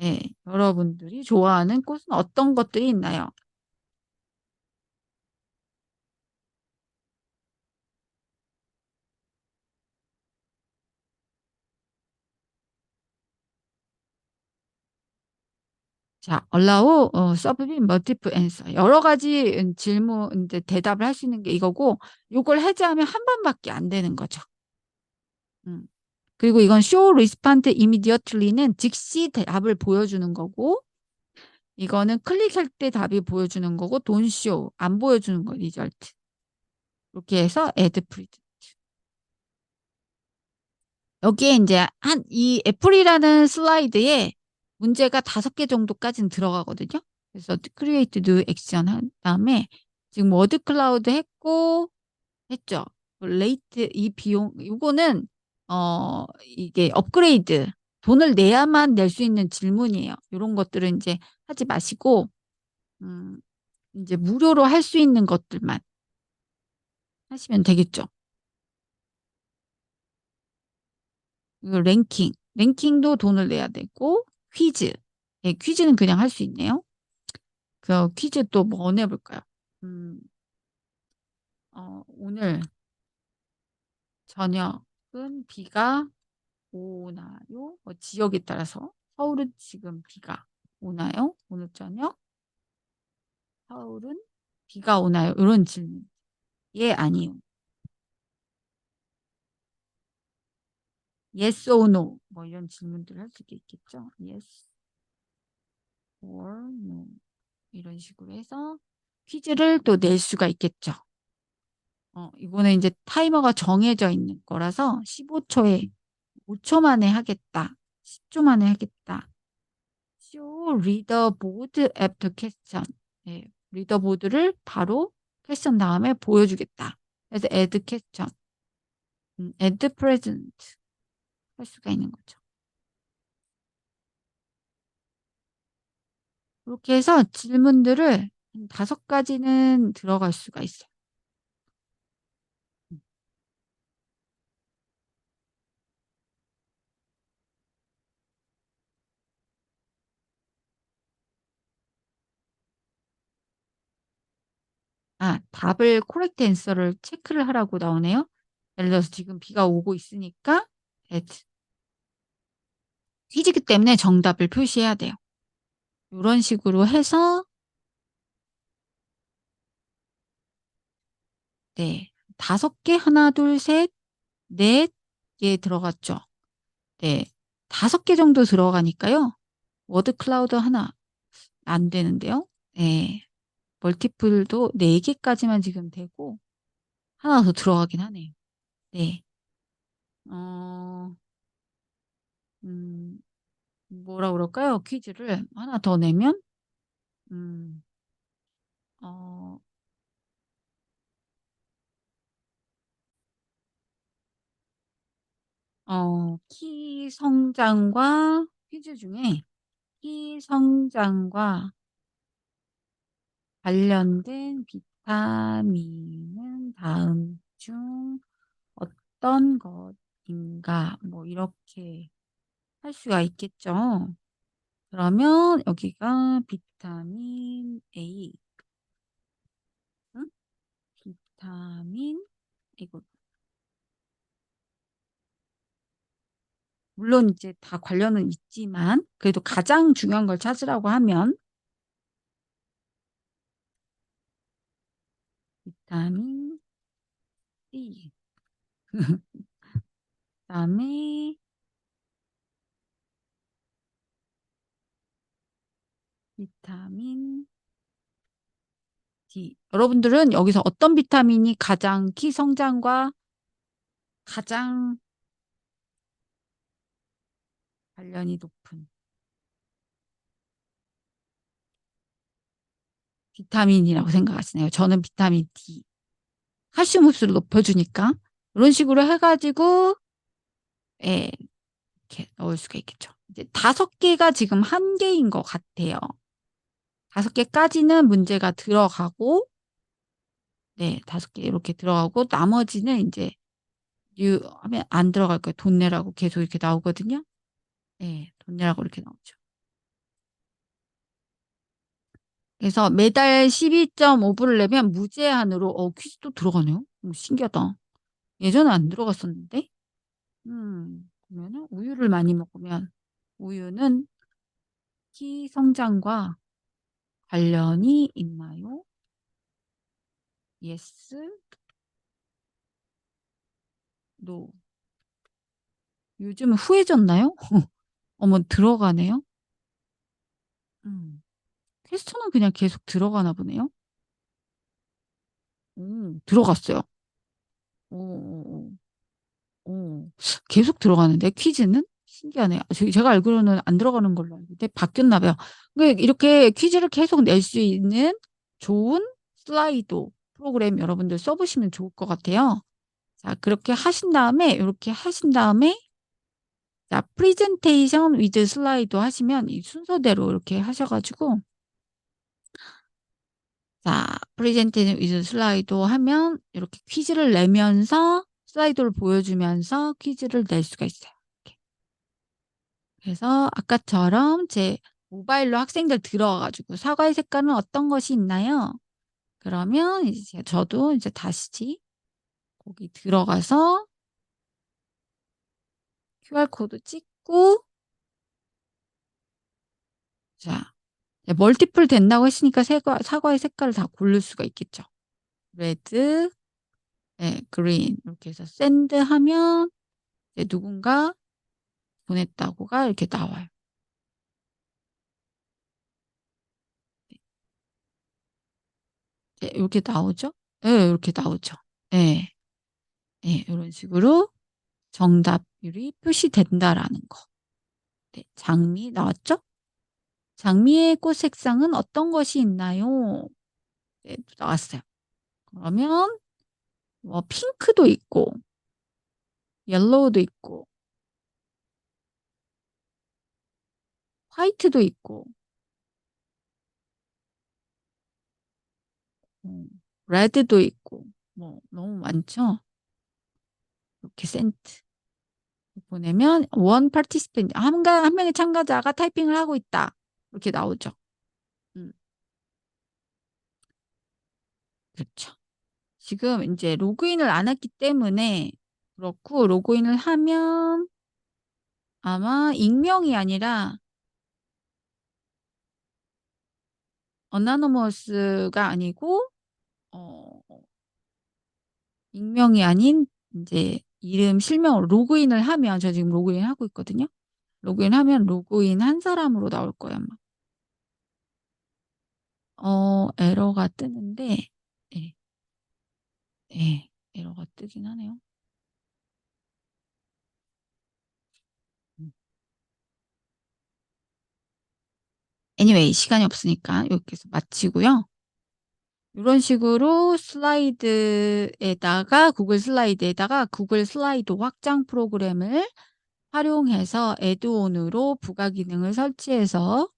A: 예. 여러분들이 좋아하는 꽃은 어떤 것들이 있나요? 자 allow submit multiple answer 여러 가지 질문 인제 대답을 할 수 있는 게 이거고 요걸 해제하면 한 번밖에 안 되는 거죠. 음. 그리고 이건 show respond immediately는 즉시 답을 보여주는 거고, 이거는 클릭할 때 답이 보여주는 거고, don't show, 안 보여주는 거, result. 이렇게 해서 add present. 여기에 이제 이 애플이라는 슬라이드에 문제가 5개 정도까지는 들어가거든요. 그래서 create new action 한 다음에 지금 워드 클라우드 했죠. 레이트 이 비용 이거는 이게 업그레이드 돈을 내야만 낼 수 있는 질문이에요. 이런 것들은 이제 하지 마시고 이제 무료로 할 수 있는 것들만 하시면 되겠죠. 이거 랭킹도 돈을 내야 되고 퀴즈. 네, 퀴즈는 그냥 할 수 있네요. 그 퀴즈 또 뭐 내볼까요? 오늘 저녁은 비가 오나요? 지역에 따라서 서울은 지금 비가 오나요? 오늘 저녁 서울은 비가 오나요? 이런 질문. 예, 아니요. Yes or no. 뭐 이런 질문들 할 수도 있겠죠. Yes or no. 이런 식으로 해서 퀴즈를 또 낼 수가 있겠죠. 이거는 이제 타이머가 정해져 있는 거라서 15초에 5초 만에 하겠다. 10초 만에 하겠다. Show 리더보드 after question. 네, 리더보드를 바로 퀘스천 다음에 보여주겠다. 그래서 add question, add present 할 수가 있는 거죠. 그렇게 해서 질문들을 5가지는 들어갈 수가 있어요. 답을 코렉트 앤서를 체크를 하라고 나오네요. 예를 들어서 지금 비가 오고 있으니까 퀴즈기 때문에 정답을 표시해야 돼요. 이런 식으로 해서 네, 5개 하나 둘 셋 넷 개 들어갔죠. 네, 5개 정도 들어가니까요. 워드 클라우드 하나 안 되는데요. 네, 멀티플도 4개까지만 지금 되고 하나 더 들어가긴 하네요. 네. 음, 뭐라 그럴까요? 퀴즈를 하나 더 내면, 음, 어, 키 성장과 퀴즈 중에 키 성장과 관련된 비타민은 다음 중 어떤 것인가? 뭐 이렇게 할 수가 있겠죠. 그러면 여기가 비타민 A, 응? 비타민 이거 물론 이제 다 관련은 있지만 그래도 가장 중요한 걸 찾으라고 하면 비타민 C, 그다음에 비타민 D. 여러분들은 여기서 어떤 비타민이 가장 키 성장과 가장 관련이 높은 비타민이라고 생각하시나요? 저는 비타민 D. 칼슘 흡수를 높여주니까 이런 식으로 해가지고 예, 이렇게 넣을 수가 있겠죠. 이제 5개가 지금 한계인 것 같아요. 5개까지는 문제가 들어가고 네, 5개 이렇게 들어가고 나머지는 이제 하면 안 들어갈 거예요. 돈 내라고 계속 이렇게 나오거든요. 네, 돈 내라고 이렇게 나오죠. 그래서 매달 12.5불을 내면 무제한으로 퀴즈 또 들어가네요. 신기하다. 예전에 안 들어갔었는데. 그러면은 우유를 많이 먹으면 우유는 키 성장과 관련이 있나요? Yes, no. 요즘 후해졌나요? 어머 들어가네요. 음. 퀘스천은 그냥 계속 들어가나 보네요. 들어갔어요. 어어어. 계속 들어가는데 퀴즈는? 신기하네요. 제가 알기로는 안 들어가는 걸로 알는데 바뀌었나 봐요. 그러니까 이렇게 퀴즈를 계속 낼 수 있는 좋은 슬라이도 프로그램 여러분들 써 보시면 좋을 것 같아요. 자 그렇게 하신 다음에 요렇게 하신 다음에 자 프레젠테이션 위드 슬라이드 하시면 이 순서대로 이렇게 하셔 가지고 자 프레젠테이션 위드 슬라이드 하면 이렇게 퀴즈를 내면서 슬라이드를 보여주면서 퀴즈를 낼 수가 있어요. 이렇게. 그래서 아까처럼 제 모바일로 학생들 들어와 가지고 "사과의 색깔은 어떤 것이 있나요?" 그러면 이제 저도 이제 다시 거기 들어가서 QR 코드 찍고 자 네 멀티플 된다고 했으니까 사과의 색깔을 다 고를 수가 있겠죠. 레드 예 그린 이렇게 해서 센드하면 이제 누군가 보냈다고가 이렇게 나와요. 네 요렇게 나오죠? 예 요렇게 나오죠. 예. 예 요런 식으로 정답률이 표시된다라는 거. 네 장미 나왔죠? 장미의 꽃 색상은 어떤 것이 있나요? 네 나왔어요. 그러면 뭐 핑크도 있고 옐로우도 있고 화이트도 있고 레드도 있고 뭐 너무 많죠? 이렇게 센트 보내면 "원 파티시팬트 한 명의 참가자가 타이핑을 하고 있다." 이렇게 나오죠. 음 그렇죠. 지금 인제 로그인을 안 했기 때문에 그렇고 로그인을 하면 아마 익명이 아니라 어나니머스가 아니고 어 익명이 아닌 인제 이름 실명으로 로그인을 하면 저 지금 로그인하고 있거든요. 로그인하면 로그인한 사람으로 나올 거예요 아마. 에러가 뜨는데 예. 예. 에러가 뜨긴 하네요. 음. anyway 시간이 없으니까 여기서 마치고요. 요런 식으로 슬라이드에다가 구글 슬라이드에다가 구글 슬라이드 확장 프로그램을 활용해서 애드온으로 부가 기능을 설치해서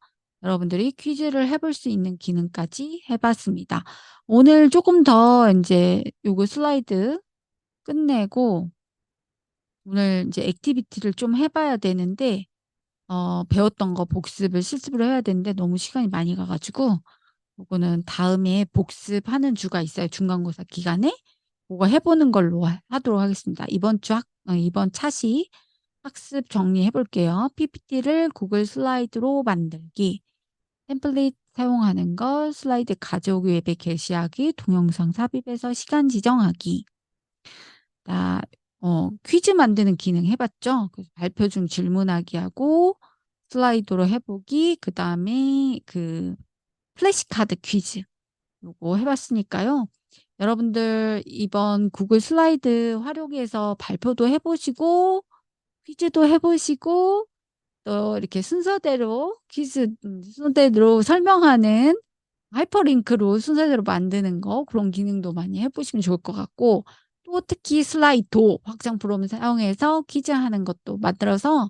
A: 여러분들이 퀴즈를 해볼 수 있는 기능까지 해 봤습니다. 오늘 쪼끔 더 인제 요거 슬라이드 끝내고 오늘 인제 액티비티를 좀 해 봐야 되는데 배웠던 거 복습을 실습을 해야 되는데 너무 시간이 많이 가 가지고 요거는 다음에 복습하는 주가 있어요, 중간고사 기간에. 고거 해 보는 걸로 하도록 하겠습니다. 이번 차시 학습 정리해 볼게요. PPT를 구글 슬라이드로 만들기, 템플릿 사용하는 것, 슬라이드 가져오기, 웹에 게시하기, 동영상 삽입해서 시간 지정하기. 나 퀴즈 만드는 기능 해 봤죠? 그래서 발표 중 질문하기 하고 슬라이드로 해 보기 그다음에 그 플래시카드 퀴즈 요거 해 봤으니까요. 여러분들 이번 구글 슬라이드 활용해서 발표도 해 보시고 퀴즈도 해 보시고 또 이렇게 순서대로 퀴즈 순서대로 설명하는 하이퍼링크로 순서대로 만드는 거 그런 기능도 많이 해 보시면 좋을 것 같고 또 특히 슬라이도 확장 프로그램을 사용해서 퀴즈하는 것도 만들어서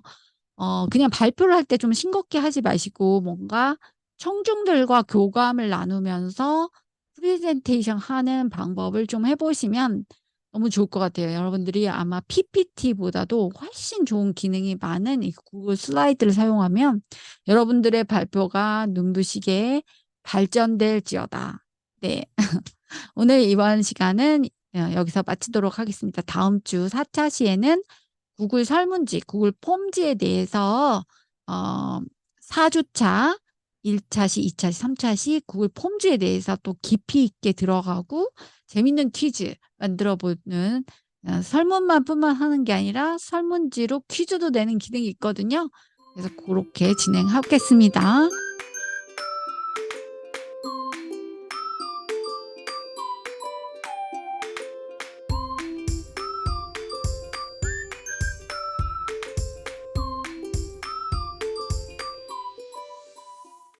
A: 그냥 발표를 할 때 좀 싱겁게 하지 마시고 뭔가 청중들과 교감을 나누면서 프레젠테이션 하는 방법을 좀 해 보시면 너무 좋을 것 같아요. 여러분들이 아마 PPT보다도 훨씬 좋은 기능이 많은 이 구글 슬라이드를 사용하면 여러분들의 발표가 눈부시게 발전될지어다. 네. 오늘 이번 시간은 여기서 마치도록 하겠습니다. 다음 주 4차 시에는 구글 설문지, 구글 폼지에 대해서 어 4 주차 1 차시, 2 차시, 3 차시 구글 폼즈에 대해서 또 깊이 있게 들어가고 재밌는 퀴즈 만들어 보는 설문만 뿐만 하는 게 아니라 설문지로 퀴즈도 내는 기능이 있거든요. 그래서 그렇게 진행하겠습니다.